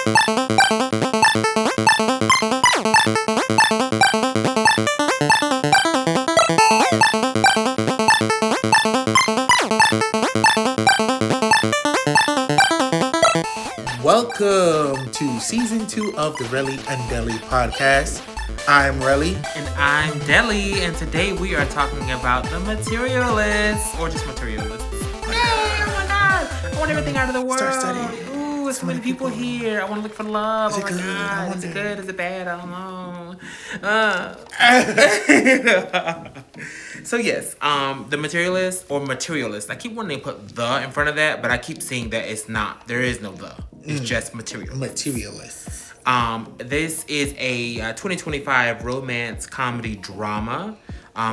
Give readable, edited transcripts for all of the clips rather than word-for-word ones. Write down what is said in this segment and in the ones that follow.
Welcome to season 2 of the Relly and Deli podcast. I'm Relly. And I'm Deli, and today we are talking about the Materialists, or just Materialists. Yay! Oh my god! I want everything out of the world. Start studying. Ooh, there's so many people here. I want to look for love. Is it good? God. Is it good? Is it bad? I don't know. So yes, the Materialists or Materialist. I keep wanting to put the in front of that, but I keep seeing that it's not. There is no the. It's just Materialists. Materialists. This is a 2025 romance comedy drama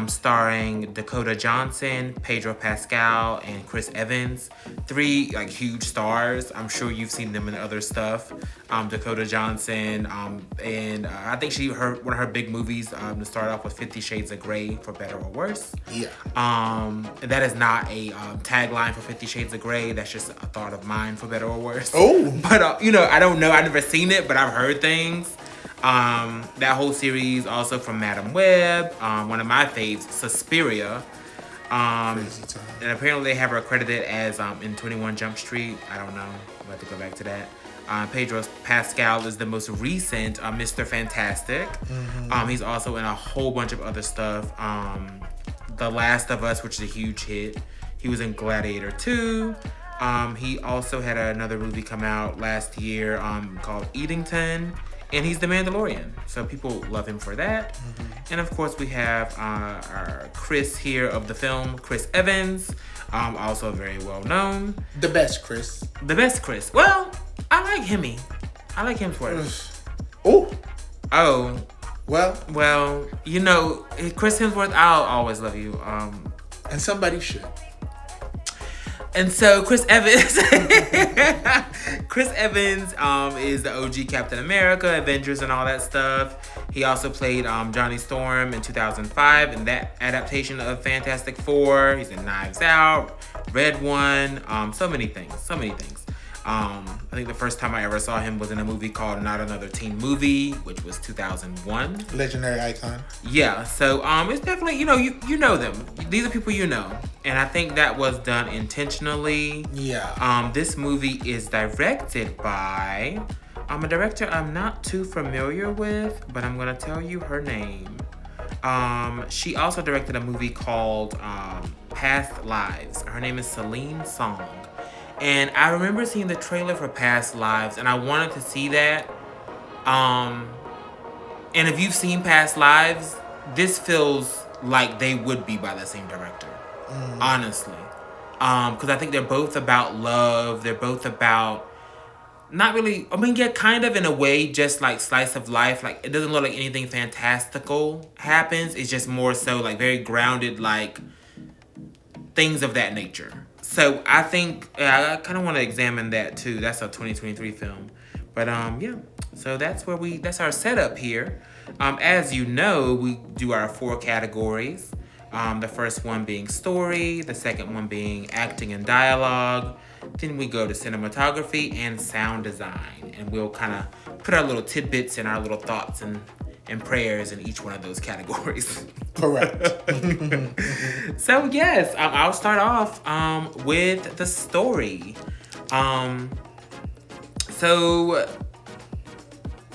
starring Dakota Johnson, Pedro Pascal, and Chris Evans. 3 huge stars. I'm sure you've seen them in other stuff. Dakota Johnson, and I think one of her big movies to start off with 50 Shades of Grey, for better or worse. Yeah. That is not a tagline for 50 Shades of Grey. That's just a thought of mine, for better or worse. Oh. But I don't know. I've never seen it, but I've heard things. That whole series also from Madam Web, one of my faves, Suspiria. Crazy time. And apparently they have her credited as in 21 Jump Street. I don't know. We'll have to go back to that. Pedro Pascal is the most recent Mr. Fantastic. Mm-hmm. He's also in a whole bunch of other stuff. The Last of Us, which is a huge hit. He was in Gladiator 2. He also had another movie come out last year called Eatington. And he's the Mandalorian. So people love him for that. Mm-hmm. And of course we have our Chris here of the film, Chris Evans. Also very well known. The best Chris. The best Chris. Well, I like Hemi. I like Hemsworth. Oh. Well, Chris Hemsworth, I'll always love you. And somebody should. And so Chris Evans is the OG Captain America, Avengers and all that stuff. He also played Johnny Storm in 2005 in that adaptation of Fantastic Four. He's in Knives Out, Red One, so many things. I think the first time I ever saw him was in a movie called Not Another Teen Movie, which was 2001. Legendary icon. Yeah, so it's definitely, you know them. These are people you know. And I think that was done intentionally. Yeah. This movie is directed by a director I'm not too familiar with, but I'm going to tell you her name. She also directed a movie called Past Lives. Her name is Celine Song. And I remember seeing the trailer for Past Lives, and I wanted to see that. And if you've seen Past Lives, this feels like they would be by the same director, honestly. Because I think they're both about love. They're both about, not really, kind of in a way, just like slice of life. Like, it doesn't look like anything fantastical happens. It's just more so like very grounded, like things of that nature. So I think I kind of want to examine that too. That's a 2023 film. But yeah, so that's our setup here. As you know, we do our 4 categories. The first one being story, the second one being acting and dialogue. Then we go to cinematography and sound design. And we'll kind of put our little tidbits and our little thoughts and prayers in each one of those categories. Correct. So yes, I'll start off with the story. So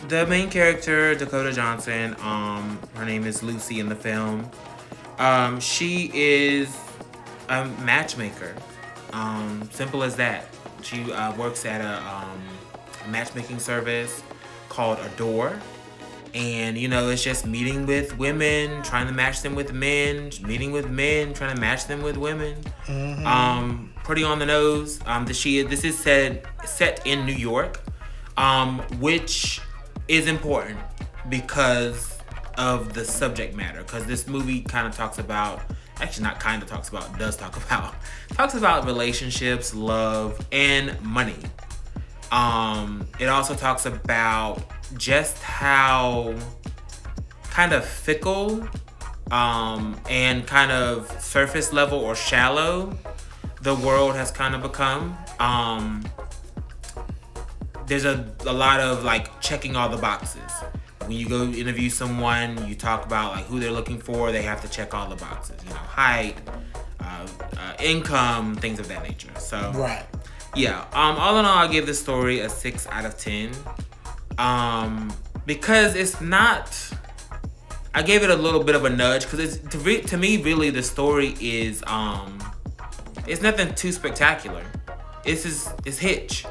the main character, Dakota Johnson, her name is Lucy in the film. She is a matchmaker. Simple as that. She works at a matchmaking service called Adore. And, it's just meeting with women, trying to match them with men, meeting with men, trying to match them with women. Mm-hmm. Pretty on the nose. This is set in New York, which is important because of the subject matter. Because this movie does talk about relationships, love, and money. It also talks about just how kind of fickle and kind of surface level or shallow the world has kind of become. there's a lot of like checking all the boxes. When you go interview someone, you talk about like who they're looking for. They have to check all the boxes. You know, height, income, things of that nature. So Right. yeah. All in all, I give this story a 6 out of 10. Because it's not. I gave it a little bit of a nudge because it's to me really the story is it's nothing too spectacular. It's Hitch,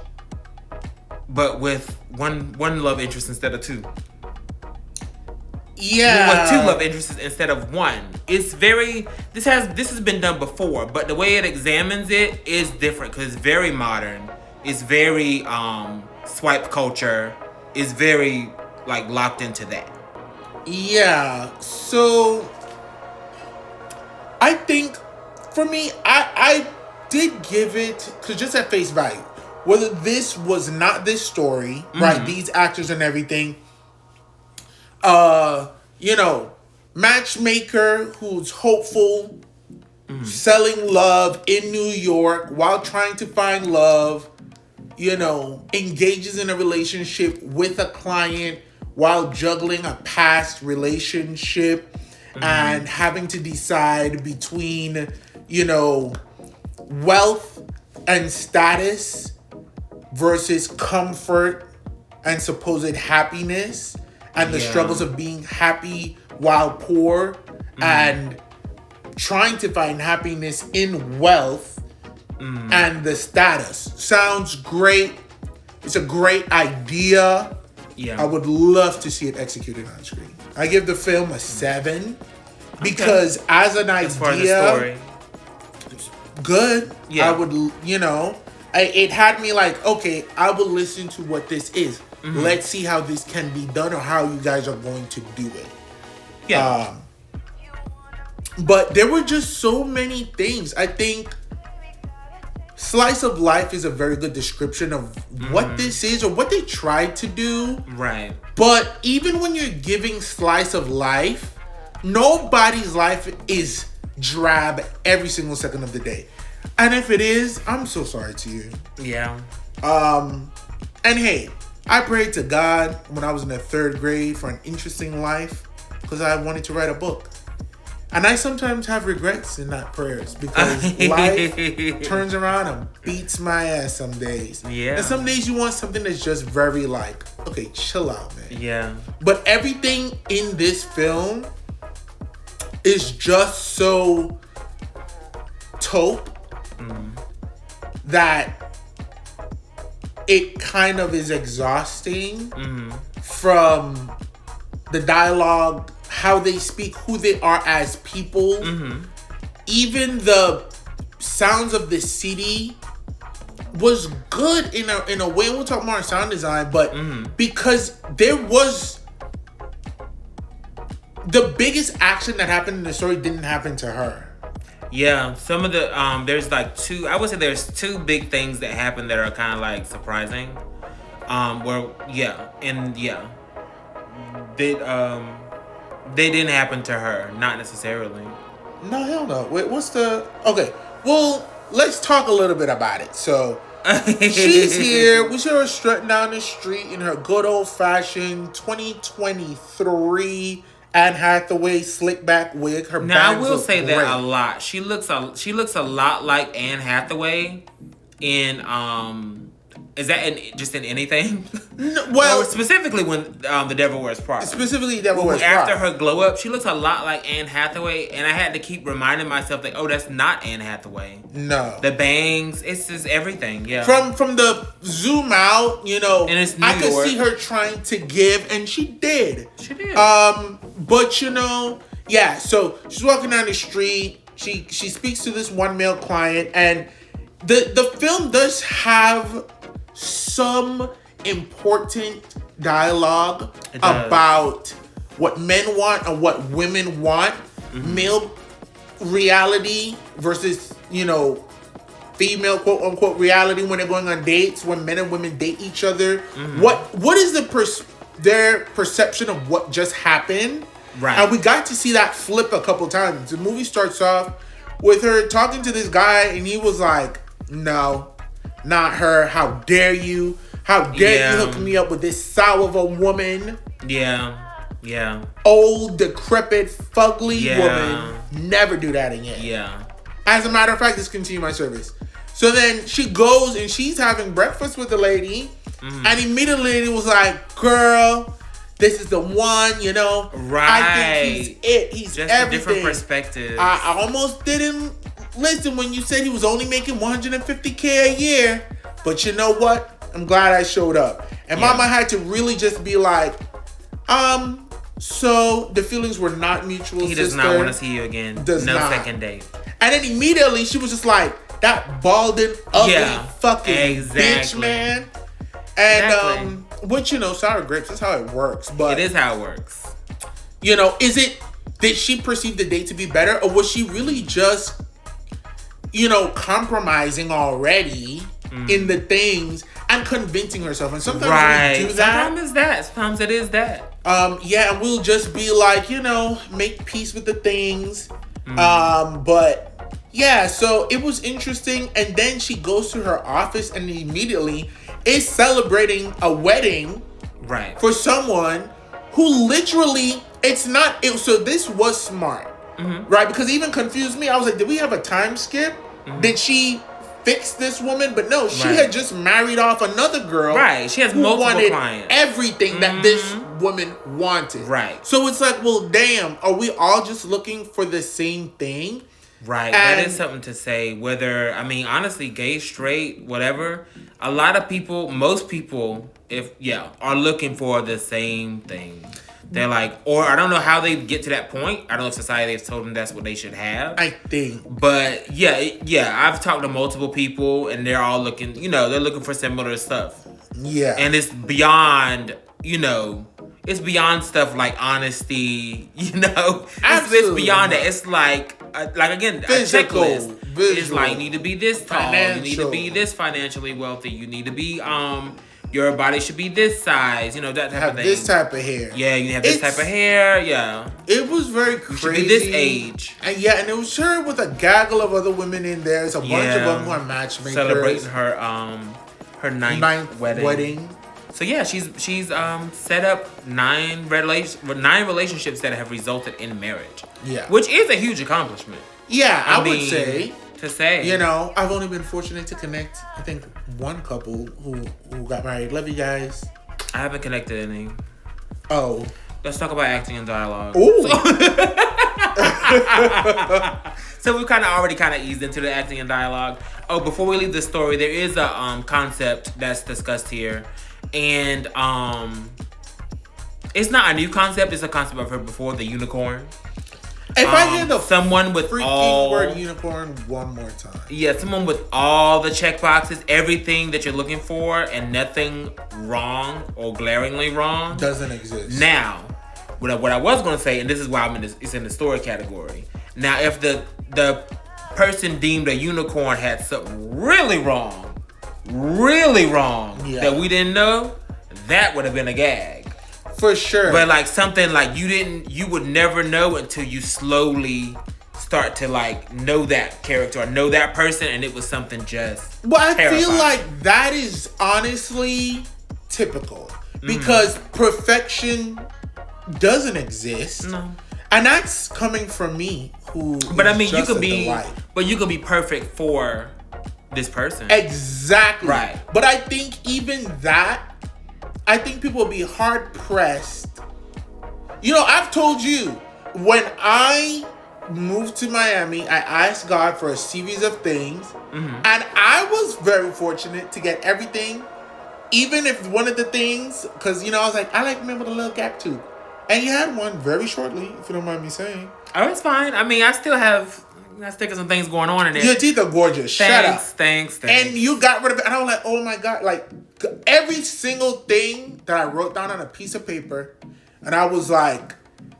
but with one love interest instead of two. Yeah. With two love interests instead of one. It's very this has been done before, but the way it examines it is different because it's very modern. It's very swipe culture. It's very like locked into that. Yeah. So I think for me, I did give it, because just at face value, whether this was not this story, right? These actors and everything. You know, matchmaker who's hopeful, selling love in New York while trying to find love, you know, engages in a relationship with a client while juggling a past relationship and having to decide between, you know, wealth and status versus comfort and supposed happiness. And the struggles of being happy while poor and trying to find happiness in wealth and the status. Sounds great. It's a great idea. Yeah. I would love to see it executed on screen. I give the film a 7 because as an idea, as far as the story, good. Yeah. I would, you know, it had me like, okay, I will listen to what this is. Let's see how this can be done or how you guys are going to do it. Yeah. But there were just so many things. I think Slice of Life is a very good description of what this is or what they tried to do. Right. But even when you're giving Slice of Life, nobody's life is drab every single second of the day. And if it is, I'm so sorry to you. Yeah. And hey, I prayed to God when I was in the 3rd grade for an interesting life because I wanted to write a book. And I sometimes have regrets in that prayers because life turns around and beats my ass some days. Yeah. And some days you want something that's just very like, okay, chill out, man. Yeah. But everything in this film is just so taupe that it kind of is exhausting from the dialogue, how they speak, who they are as people. Even the sounds of the city was good in a way. We'll talk more on sound design, but because there was the biggest action that happened in the story didn't happen to her. Yeah, some of the there's like two. I would say there's two big things that happen that are kind of like surprising. They didn't happen to her, not necessarily. No, hell no. Wait, what's the? Okay, well, let's talk a little bit about it. So she's here. We see her strutting down the street in her good old fashioned 2023 Anne Hathaway slick back wig. Her now I bangs will look say great. that a lot. She looks a lot like Anne Hathaway in is that just in anything? No, well, or specifically when The Devil Wears Prada. Specifically, Devil Wears Prada. After her glow up, she looks a lot like Anne Hathaway, and I had to keep reminding myself that, oh, that's not Anne Hathaway. No, the bangs, it's just everything. Yeah. From the zoom out, you know, and it's New I could York. see her trying to give, and she did. She did. But you know, yeah. So she's walking down the street. She speaks to this one male client, and the film does have some important dialogue about what men want and what women want, male reality versus, you know, female quote unquote reality when they're going on dates, when men and women date each other. What is their perception of what just happened? Right. And we got to see that flip a couple times. The movie starts off with her talking to this guy, and he was like, no, not her. How dare you? How dare you hook me up with this sour of a woman? Yeah. Old, decrepit, fugly woman. Never do that again. Yeah. As a matter of fact, discontinue my service. So then she goes and she's having breakfast with the lady. And immediately the lady was like, girl, this is the one, you know. Right. I think he's it. He's just everything. A different perspective. I almost didn't listen when you said he was only making $150K a year. But you know what? I'm glad I showed up. And Mama had to really just be like, so the feelings were not mutual. He does not want to see you again. No second date. And then immediately she was just like, that balding, ugly fucking bitch, man. And which, you know, sour grapes, that's how it works. But it is how it works. You know, did she perceive the date to be better, or was she really just, you know, compromising already in the things and convincing herself? And sometimes we do that. Sometimes it's that. Sometimes it is that. Yeah, and we'll just be like, you know, make peace with the things. But yeah, so it was interesting. And then she goes to her office and immediately is celebrating a wedding for someone who literally, so this was smart, right? Because it even confused me. I was like, did we have a time skip? Did she fix this woman? But no, she had just married off another girl. Right, she has multiple clients. Everything that this woman wanted. Right. So it's like, well, damn, are we all just looking for the same thing? Right, and that is something to say. Whether, I mean, honestly, gay, straight, whatever, a lot of people, most people, are looking for the same thing. They're like, or I don't know how they get to that point. I don't know if society has told them that's what they should have. I think. But I've talked to multiple people and they're all looking, they're looking for similar stuff. Yeah. And it's beyond, it's beyond stuff like honesty, Absolutely. It's beyond that. It's like again, physical, a checklist. visual, it's like, you need to be this tall, financial. You need to be this financially wealthy, you need to be, your body should be this size, that type of thing. This type of hair. Yeah, you have this type of hair, yeah. It was very crazy. You should be this age. And and it was her with a gaggle of other women in there. There's a bunch of them who are matchmakers. Celebrating her ninth wedding. So yeah, she's set up 9 relationships that have resulted in marriage. Yeah. Which is a huge accomplishment. Yeah, I would say. To say. I've only been fortunate to connect, I think, one couple who got married. Love you guys. I haven't connected any. Oh. Let's talk about acting and dialogue. Ooh. So we already eased into the acting and dialogue. Oh, before we leave the story, there is a concept that's discussed here. And it's not a new concept, it's a concept I've heard before, the unicorn. If I hear the someone with freaking word unicorn one more time. Yeah, someone with all the check boxes, everything that you're looking for, and nothing wrong or glaringly wrong doesn't exist. Now, what I was going to say, and this is why it's in the story category. Now, if the person deemed a unicorn had something really wrong that we didn't know, that would have been a gag. For sure. But something you would never know until you slowly start to know that character or know that person, and it was something just terrifying. Feel like that is honestly typical because perfection doesn't exist. No. And that's coming from me But I mean, you could be perfect for this person. Exactly. Right. But I think I think people will be hard pressed. I've told you, when I moved to Miami, I asked God for a series of things. And I was very fortunate to get everything. Even if one of the things, because, I was like, I like men with a little gap tooth. And you had one very shortly, if you don't mind me saying. Oh, it's fine. I mean, I still got some things going on in there. Your teeth are gorgeous. Shut up. Thanks. And you got rid of it. And I was like, oh my God. Every single thing that I wrote down on a piece of paper. And I was like,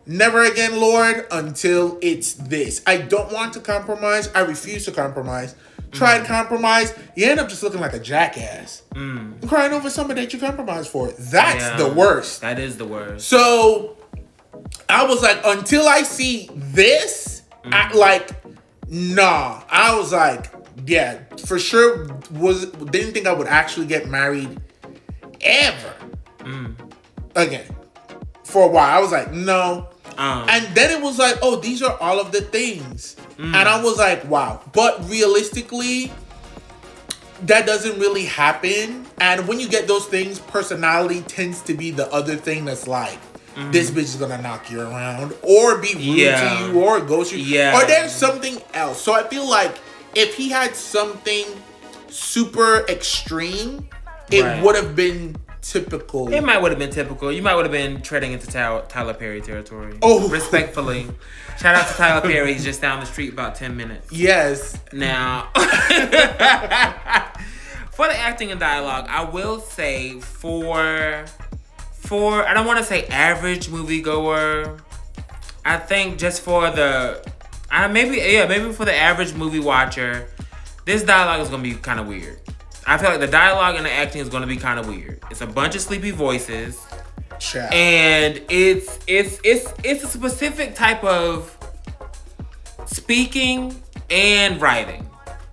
never again, Lord, until it's this. I don't want to compromise. I refuse to compromise. Try to compromise. You end up just looking like a jackass. Crying over somebody that you compromise for. That's the worst. That is the worst. So I was like, until I see this, nah. I was like, yeah, for sure didn't think I would actually get married ever again. For a while, I was like, no. And then it was like, oh, these are all of the things. And I was like, wow. But realistically, that doesn't really happen. And when you get those things, personality tends to be the other thing that's like, this bitch is gonna knock you around or be rude to you or ghost you. Or there's something else. So I feel like if he had something super extreme, it would have been typical. It might would have been typical. You might would have been treading into Tyler Perry territory. Oh. Respectfully. Shout out to Tyler Perry. He's just down the street about 10 minutes. Yes. Now, for the acting and dialogue, I will say for I don't want to say average moviegoer. I think just for the maybe for the average movie watcher, this dialogue is gonna be kind of weird. I feel like the dialogue and the acting is gonna be kind of weird. It's a bunch of sleepy voices, and it's a specific type of speaking and writing.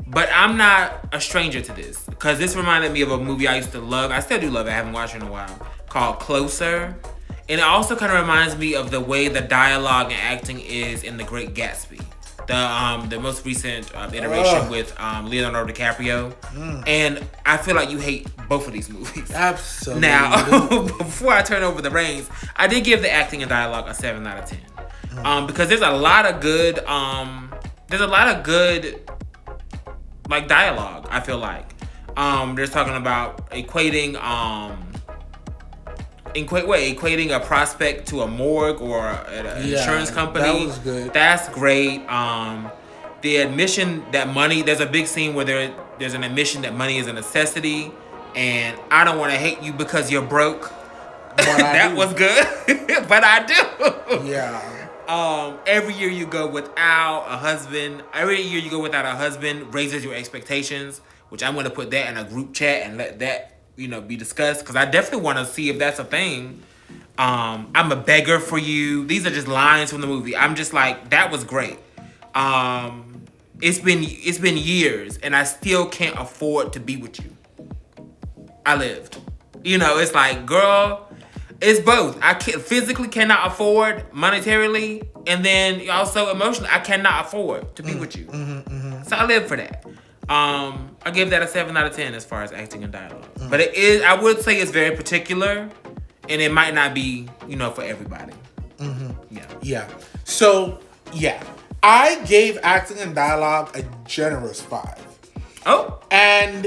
But I'm not a stranger to this because this reminded me of a movie I used to love. I still do love it. I haven't watched it in a while. Called Closer. And it also kind of reminds me of the way the dialogue and acting is in The Great Gatsby. The most recent iteration with Leonardo DiCaprio. And I feel like you hate both of these movies. Absolutely. Now, before I turn over the reins, I did give the acting and dialogue a 7 out of 10. Because there's a lot of good like dialogue, I feel like. They're talking about equating a prospect to a morgue or an insurance company. That was good. That's great. The admission that money, there's a big scene where there's an admission that money is a necessity, and I don't want to hate you because you're broke. That was good. But I do. Yeah. Every year you go without a husband raises your expectations, which I'm going to put that in a group chat and let that be discussed, because I definitely want to see if that's a thing. I'm a beggar for you. These are just lines from the movie. I'm just like, that was great. It's been years and I still can't afford to be with you. I lived. It's like, girl, it's both. I physically cannot afford monetarily, and then also emotionally, I cannot afford to be with you. So I live for that. I give that a 7 out of 10 as far as acting and dialogue. But I would say it's very particular, and it might not be, for everybody. Yeah. So, yeah. I gave acting and dialogue a generous 5. Oh. And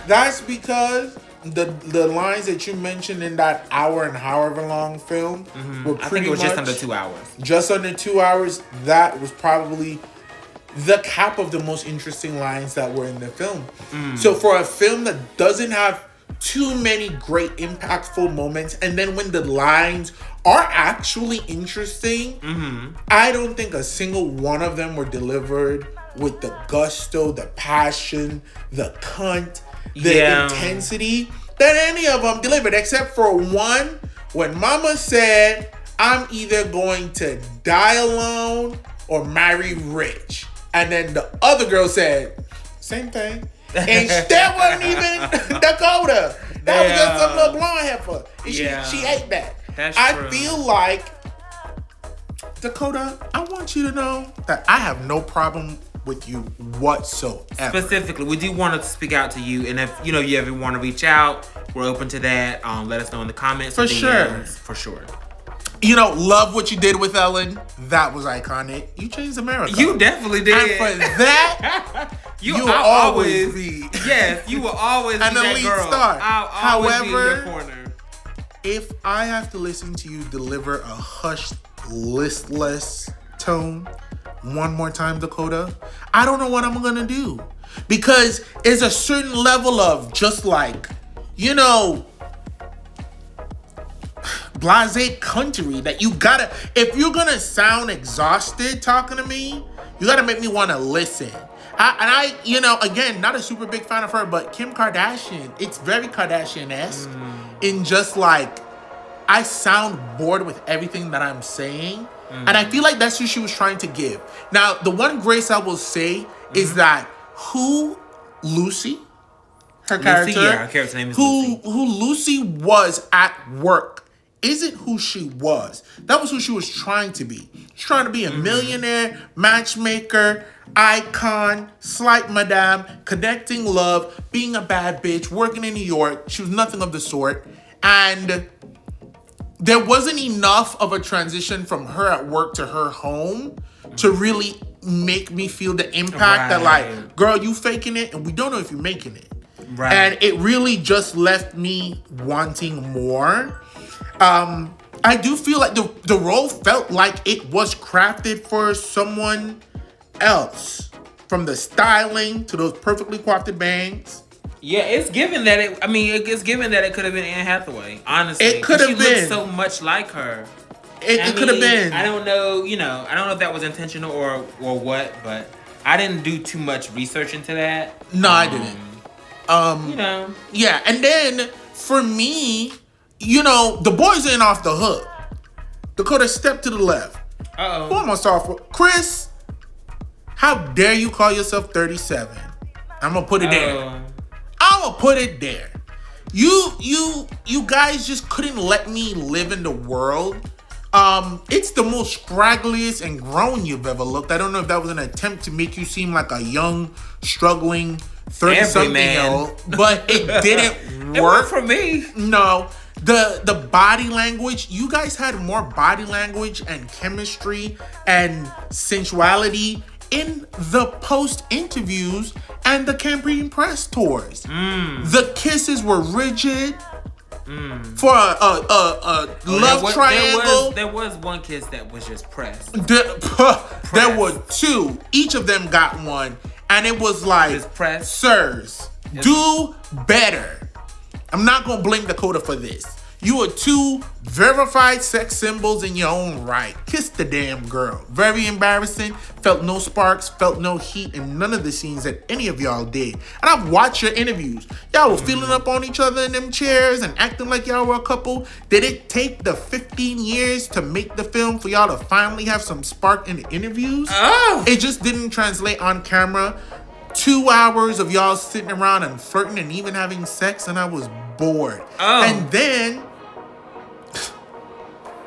that's because the lines that you mentioned in that hour and however long film were pretty much... I think it was just under 2 hours. Just under 2 hours. That was probably the cap of the most interesting lines that were in the film. So for a film that doesn't have too many great impactful moments, and then when the lines are actually interesting, I don't think a single one of them were delivered with the gusto, the passion, the cunt, the intensity that any of them delivered, except for one when Mama said, I'm either going to die alone or marry rich. And then the other girl said, same thing. And that wasn't even Dakota. That was just some little blonde heifer. And she ate that. That's true. I feel like, Dakota, I want you to know that I have no problem with you whatsoever. Specifically, we do want to speak out to you. And if you ever want to reach out, we're open to that. Let us know in the comments. For sure. For sure. Love what you did with Ellen. That was iconic. You changed America. You definitely did. And for that, you will always be. Yes, you will always be an that elite girl. star. I'll always be in your corner. If I have to listen to you deliver a hushed, listless tone one more time, Dakota, I don't know what I'm going to do. Because it's a certain level of just like, blasé country that you gotta, if you're gonna sound exhausted talking to me, you gotta make me want to listen. I again, not a super big fan of her, but Kim Kardashian, it's very Kardashian-esque in just like, I sound bored with everything that I'm saying. And I feel like that's what she was trying to give. Now, the one grace I will say is that Lucy, her character. Lucy, yeah, her character's name is who, Lucy. Who Lucy was at work isn't who she was. That was who she was trying to be. She's trying to be a millionaire, matchmaker, icon, slight madame, connecting love, being a bad bitch, working in New York. She was nothing of the sort. And there wasn't enough of a transition from her at work to her home to really make me feel the impact that, like, girl, you faking it and we don't know if you're making it. Right. And it really just left me wanting more. I do feel like the role felt like it was crafted for someone else. From the styling to those perfectly crafted bangs. Yeah, it's given that it's given that it could have been Anne Hathaway. Honestly, it could have been. She looks so much like her. It could have been. I don't know. I don't know if that was intentional or what, but I didn't do too much research into that. No, I didn't. Yeah, and then for me, the boys ain't off the hook. Dakota, step to the left. Uh-oh. Who am I sorry for? Chris, how dare you call yourself 37? I'm gonna put it there. I'm gonna put it there. You guys just couldn't let me live in the world. It's the most scraggliest and grown you've ever looked. I don't know if that was an attempt to make you seem like a young, struggling 30-something-year-old, but it didn't work. It worked for me. No. The body language, you guys had more body language and chemistry and sensuality in the post interviews and the campaign press tours. The kisses were rigid. For a love triangle. There was one kiss that was just pressed. There were two. Each of them got one. And it was like, sirs, do better. I'm not going to blame Dakota for this. You are two verified sex symbols in your own right. Kiss the damn girl. Very embarrassing. Felt no sparks, felt no heat in none of the scenes that any of y'all did. And I've watched your interviews. Y'all were feeling up on each other in them chairs and acting like y'all were a couple. Did it take the 15 years to make the film for y'all to finally have some spark in the interviews? Oh. It just didn't translate on camera. 2 hours of y'all sitting around and flirting and even having sex, and I was bored. Oh. And then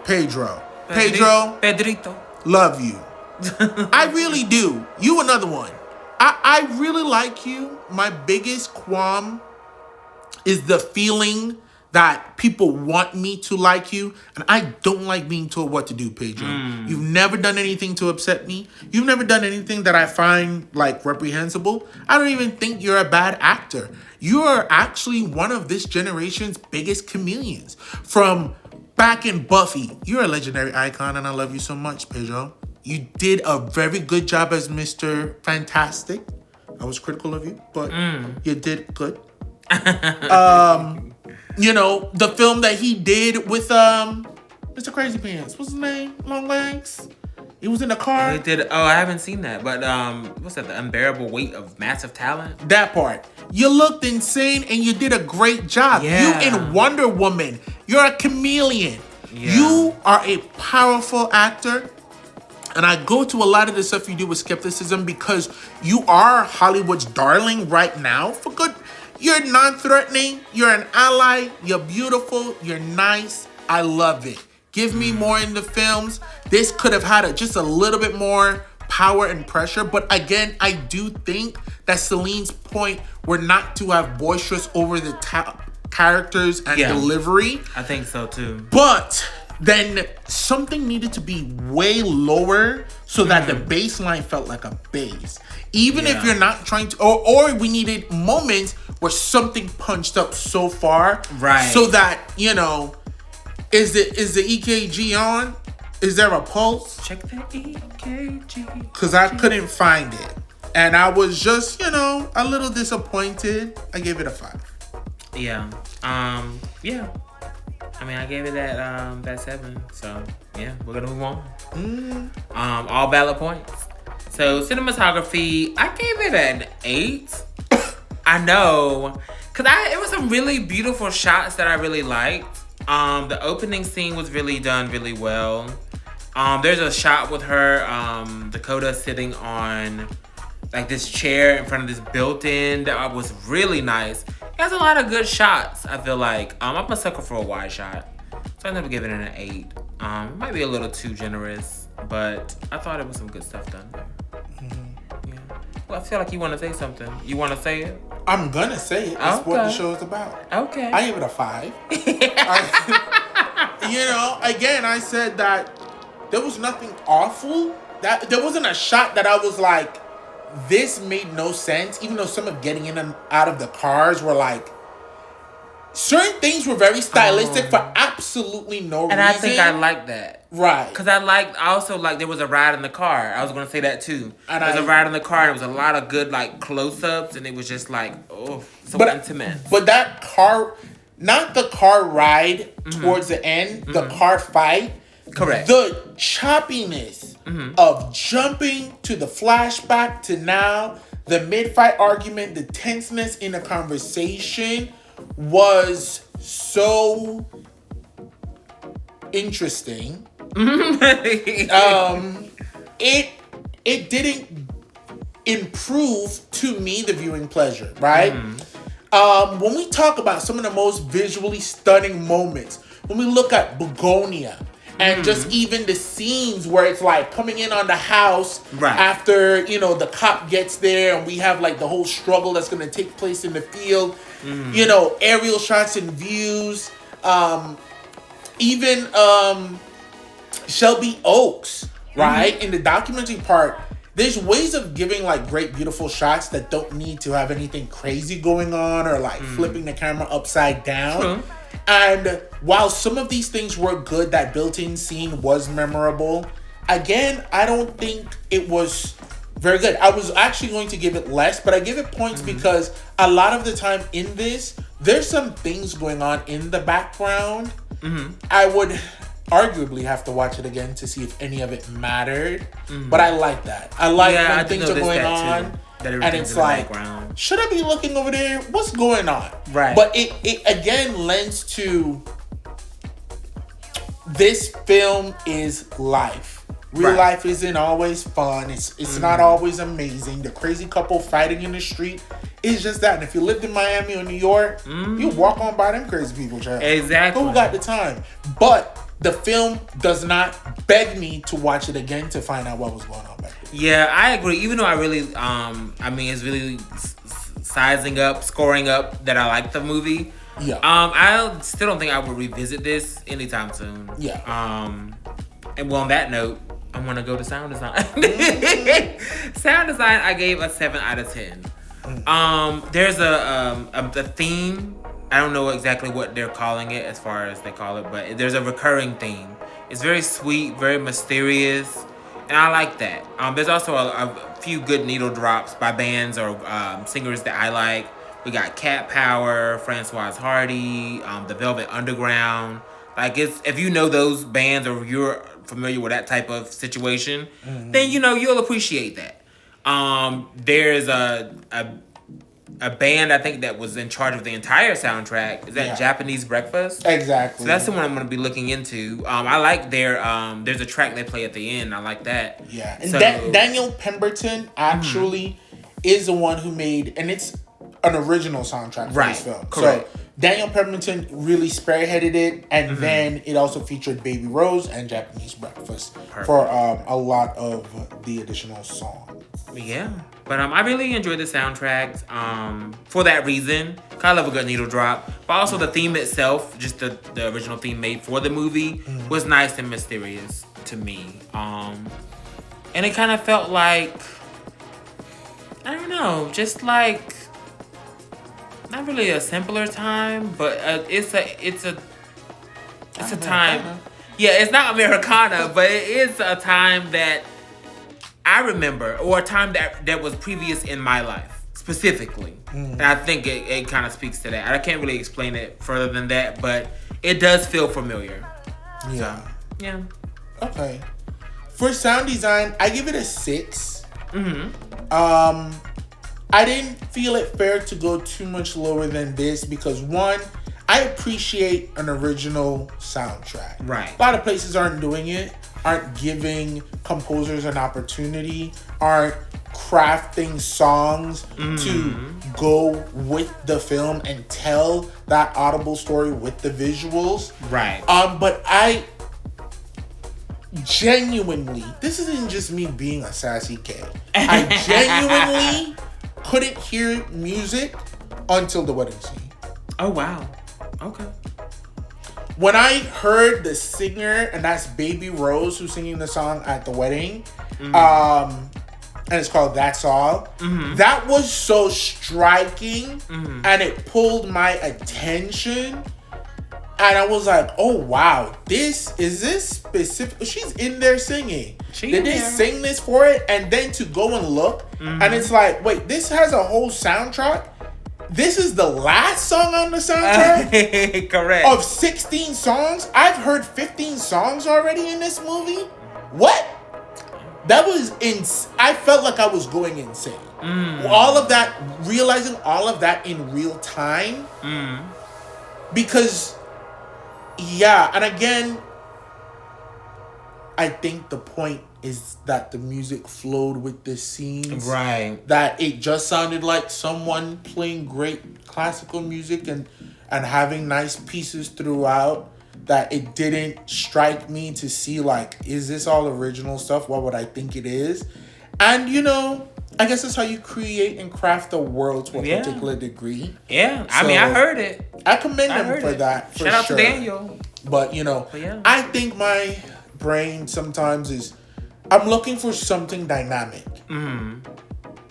Pedrito, love you. I really do. You another one. I really like you. My biggest qualm is the feeling that people want me to like you, and I don't like being told what to do, Pedro. You've never done anything to upset me. You've never done anything that I find, like, reprehensible. I don't even think you're a bad actor. You are actually one of this generation's biggest chameleons. From back in Buffy, you're a legendary icon, and I love you so much, Pedro. You did a very good job as Mr. Fantastic. I was critical of you, but you did good. The film that he did with Mr. Crazy Pants. What's his name? Long Legs? He was in the car. He did. Oh, I haven't seen that. But what's that? The Unbearable Weight of Massive Talent? That part. You looked insane and you did a great job. Yeah. You in Wonder Woman. You're a chameleon. Yeah. You are a powerful actor. And I go to a lot of the stuff you do with skepticism because you are Hollywood's darling right now for good. You're non-threatening. You're an ally. You're beautiful. You're nice. I love it. Give me more in the films. This could have had just a little bit more power and pressure. But again, I do think that Celine's point were not to have boisterous over-the-top characters and delivery. I think so too. But then something needed to be way lower so that the baseline felt like a bass. Even if you're not trying to, or we needed moments where something punched up so far, right? So that is the EKG on? Is there a pulse? Check the EKG. Because I couldn't find it, and I was just a little disappointed. I gave it a 5. Yeah. Yeah. I mean, I gave it that 7. So yeah, we're gonna move on. All valid points. So cinematography, I gave it an 8. I know, cause it was some really beautiful shots that I really liked. The opening scene was really done really well. There's a shot with her, Dakota sitting on like this chair in front of this built-in that was really nice. It has a lot of good shots, I feel like. I'm a sucker for a wide shot. So I ended up giving it an 8. It might be a little too generous, but I thought it was some good stuff done there. Mm-hmm. Yeah. Well, I feel like you want to say something. You want to say it? I'm gonna say it. That's what the show is about. Okay. I give it a 5. Again, I said that there was nothing awful. That there wasn't a shot that I was like, this made no sense. Even though some of getting in and out of the cars were like, certain things were very stylistic for absolutely no reason. And I think I like that. Right. Because I also like there was a ride in the car. I was going to say that too. There was a ride in the car and it was a lot of good like close-ups and it was just like, intimate. But that car, not the car ride towards the end, the car fight. Correct. The choppiness of jumping to the flashback to now, the mid-fight argument, the tenseness in the conversation was so interesting. It didn't improve to me the viewing pleasure, right? When we talk about some of the most visually stunning moments, when we look at Begonia and just even the scenes where it's like coming in on the house after, the cop gets there and we have like the whole struggle that's going to take place in the field, aerial shots and views, even Shelby Oaks, right? In the documentary part, there's ways of giving like great, beautiful shots that don't need to have anything crazy going on or like flipping the camera upside down. And while some of these things were good, that built-in scene was memorable. Again, I don't think it was very good. I was actually going to give it less, but I give it points because a lot of the time in this, there's some things going on in the background. I would arguably have to watch it again to see if any of it mattered. But I like that. I like when things are going on. And it's like, should I be looking over there? What's going on? Right. But it again lends to this film is life. Real life isn't always fun. It's not always amazing. The crazy couple fighting in the street is just that. And if you lived in Miami or New York, you walk on by them crazy people, child. Exactly. Who got the time? But the film does not beg me to watch it again to find out what was going on back then. Yeah, I agree. Even though I really, it's really scoring up that I like the movie. Yeah. I still don't think I would revisit this anytime soon. Yeah. And on that note, I'm gonna go to sound design. Sound design, I gave a 7 out of 10. There's a theme. I don't know exactly what they're calling it as far as they call it, but there's a recurring theme. It's very sweet, very mysterious, and I like that. There's also a few good needle drops by bands or singers that I like. We got Cat Power, Francoise Hardy, the Velvet Underground. Like, if you know those bands or you're familiar with that type of situation, then you'll appreciate that. There's a band I think that was in charge of the entire soundtrack. Is that Japanese Breakfast? Exactly. So that's the one I'm going to be looking into. I like their there's a track they play at the end. I like that. Yeah. And Daniel Pemberton actually is the one who made, and it's an original soundtrack for this film. Correct. So Daniel Pemberton really spearheaded it, and then it also featured Baby Rose and Japanese Breakfast for a lot of the additional songs. Yeah. But I really enjoyed the soundtrack for that reason. I love a good needle drop. But also the theme itself, just the original theme made for the movie, was nice and mysterious to me. And it kind of felt like, I don't know, just like, not really a simpler time, but it's a time. Yeah, it's not Americana, but it is a time that I remember, or a time that was previous in my life, specifically. And I think it kind of speaks to that. I can't really explain it further than that, but it does feel familiar. Yeah. So, yeah. Okay. For sound design, I give it a 6. I didn't feel it fair to go too much lower than this because, one, I appreciate an original soundtrack. Right. A lot of places aren't doing it, aren't giving composers an opportunity, aren't crafting songs to go with the film and tell that audible story with the visuals. Right. But I genuinely, this isn't just me being a sassy kid. I genuinely couldn't hear music until the wedding scene. Oh, wow. Okay. When I heard the singer, and that's Baby Rose who's singing the song at the wedding, and it's called That's All. That was so striking, and it pulled my attention. And I was like, oh, wow, is this specific? She's in there singing. Did they sing this for it? And then to go and look, and it's like, wait, this has a whole soundtrack? This is the last song on the soundtrack? Correct. Of 16 songs? I've heard 15 songs already in this movie? What? That was I felt like I was going insane. All of that, realizing all of that in real time. Because, yeah, and again, I think the point is that the music flowed with the scenes. Right. That it just sounded like someone playing great classical music and having nice pieces throughout. That it didn't strike me to see, like, is this all original stuff? What would I think it is? And, you know, I guess that's how you create and craft a world to a particular degree. Yeah. I mean, I heard it. I commend them for that, for sure. Shout out to Daniel. But, you know, I think my brain sometimes is, I'm looking for something dynamic.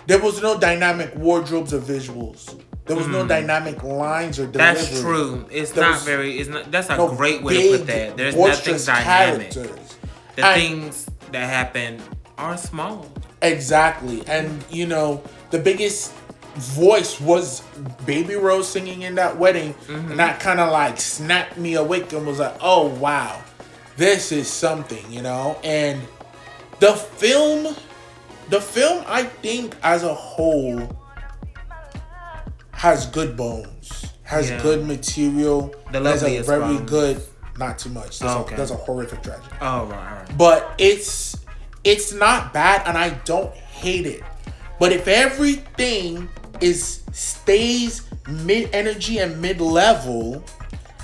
There was no dynamic wardrobes or visuals. There was no dynamic lines or delivery. That's true. That's a great way to put that. There's nothing dynamic. Characters. The things that happen are small. Exactly. And, you know, the biggest voice was Baby Rose singing in that wedding. And that kind of like snapped me awake and was like, oh, wow, this is something, you know? And the film, I think, as a whole, has good bones, has good material. The has a loveliest very bones. good, not too much. There's a horrific tragedy. Oh, right. But it's not bad, and I don't hate it. But if everything stays mid-energy and mid-level,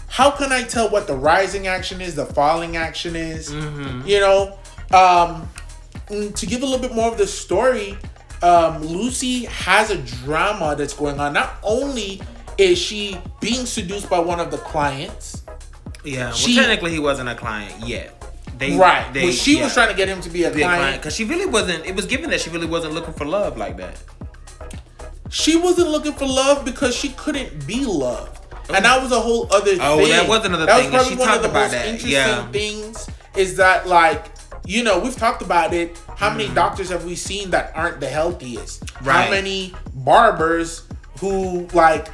how can I tell what the rising action is, the falling action is? You know, to give a little bit more of the story, Lucy has a drama that's going on. Not only is she being seduced by one of the clients. Yeah, technically he wasn't a client yet. But she was trying to get him to be a client. Because she really wasn't, it was given that she really wasn't looking for love like that. She wasn't looking for love because she couldn't be loved. And that was a whole other thing. Oh, that was another thing. That was probably one of the most interesting things is that, like, you know, we've talked about it. How many doctors have we seen that aren't the healthiest? Right. How many barbers who, like,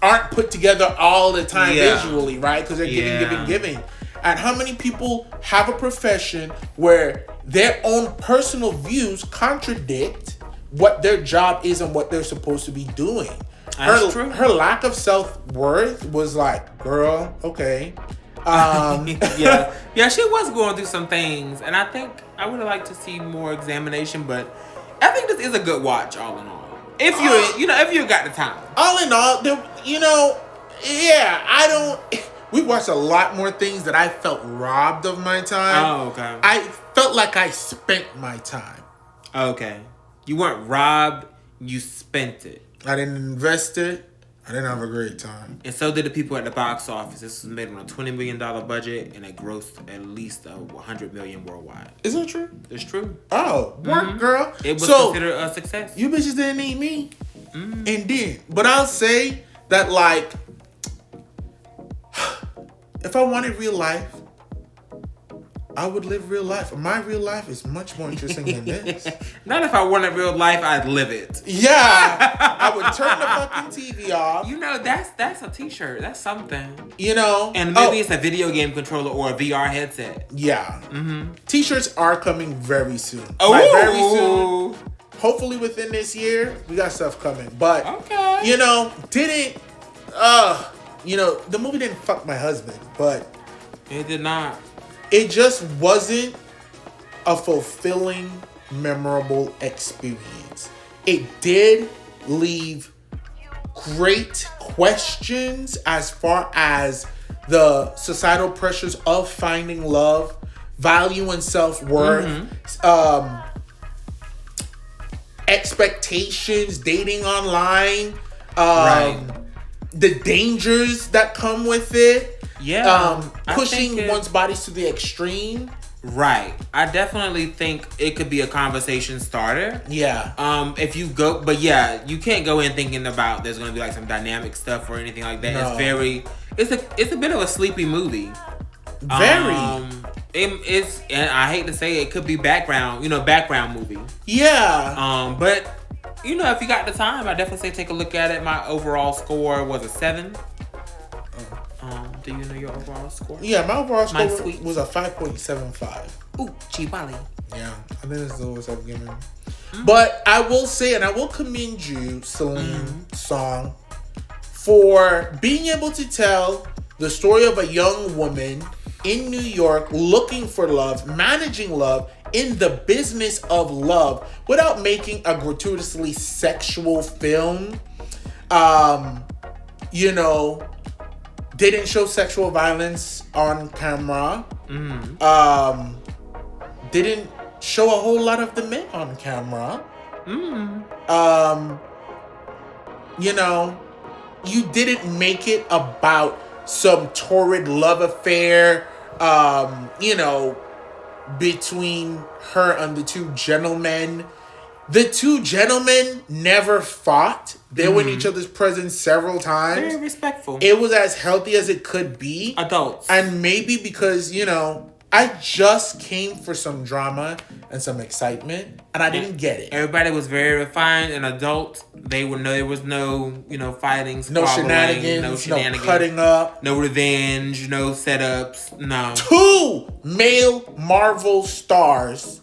aren't put together all the time visually, right? Because they're giving. And how many people have a profession where their own personal views contradict what their job is and what they're supposed to be doing? That's true. Her lack of self-worth was like, girl, okay. Yeah, she was going through some things, and I think I would have liked to see more examination, but I think this is a good watch, all in all. If you got the time. All in all, we watched a lot more things that I felt robbed of my time. Oh, okay. I felt like I spent my time. Okay. You weren't robbed, you spent it. I didn't invest it. I didn't have a great time. And so did the people at the box office. This was made on a $20 million budget, and it grossed at least $100 million worldwide. Is that true? It's true. Oh, work, girl. It was considered a success. You bitches didn't need me. And did. But I'll say that, like, if I wanted real life, I would live real life. My real life is much more interesting than this. Not if I wanted real life, I'd live it. Yeah. I would turn the fucking TV off. You know, that's a t-shirt. That's something. You know? And maybe it's a video game controller or a VR headset. Yeah. T-shirts are coming very soon. Oh. Like, very soon. Hopefully within this year, we got stuff coming. But, you know, the movie didn't fuck my husband, but... It did not. It just wasn't a fulfilling memorable experience. It did leave great questions as far as the societal pressures of finding love, value and self-worth, expectations, dating online, the dangers that come with it. Pushing one's bodies to the extreme. Right. I definitely think it could be a conversation starter. Yeah. If you go, but yeah, you can't go in thinking about there's going to be like some dynamic stuff or anything like that. No. It's a bit of a sleepy movie. Very. It's, and I hate to say it could be background movie. Yeah. But if you got the time, I definitely say take a look at it. My overall score was a 7. Do you know your overall score? Yeah, my overall score was a 5.75. Ooh, Chibali. Yeah, I think it's the lowest I've given. But I will say, and I will commend you, Celine Song, for being able to tell the story of a young woman in New York looking for love, managing love, in the business of love, without making a gratuitously sexual film. Didn't show sexual violence on camera. Didn't show a whole lot of the men on camera. You didn't make it about some torrid love affair, between her and the two gentlemen. The two gentlemen never fought. They were in each other's presence several times. Very respectful. It was as healthy as it could be. Adults. And maybe because, I just came for some drama and some excitement, and I didn't get it. Everybody was very refined and adult. There was no, fighting, no shenanigans, no cutting up, no revenge, no setups, no. 2 male Marvel stars.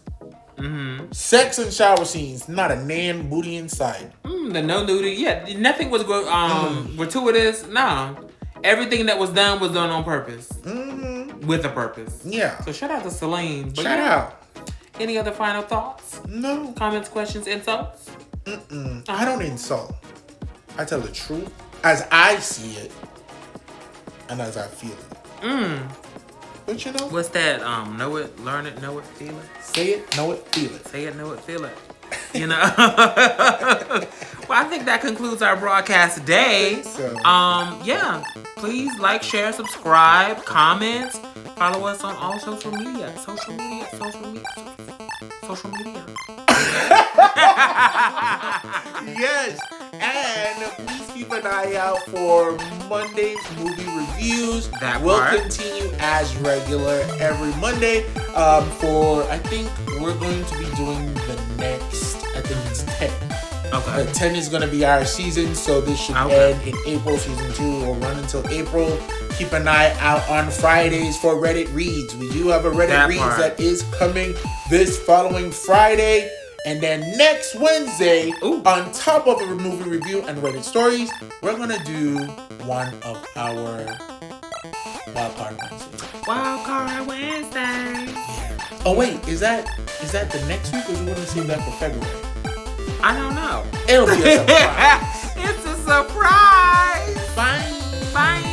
Sex and shower scenes, not a nan booty inside. The no nudity, yeah, nothing was gratuitous. No, everything that was done on purpose, with a purpose. Yeah. So shout out to Celine. Shout out. Any other final thoughts? No. Comments, questions, insults? I don't insult. I tell the truth as I see it and as I feel it. But what's that? Know it, learn it, know it, feel it. Say it, know it, feel it. Say it, know it, feel it. Well, I think that concludes our broadcast today. So. Please like, share, subscribe, comment, follow us on all social media. Yes, and please keep an eye out for Monday's movie reviews. We'll continue as regular every Monday. I think we're going to be doing the next. I think it's 10. Okay. 10 is going to be our season, so this should end in April. Season 2 will run until April. Keep an eye out on Fridays for Reddit Reads. We do have a Reddit Reads that is coming this following Friday. And then next Wednesday, on top of a movie review and Reddit stories, we're going to do one of our Wildcard Wednesdays. Wildcard Wednesday. Yeah. Oh, wait. Is that the next week, or do you want to save that for February? I don't know. It'll be a surprise. It's a surprise. Bye. Bye.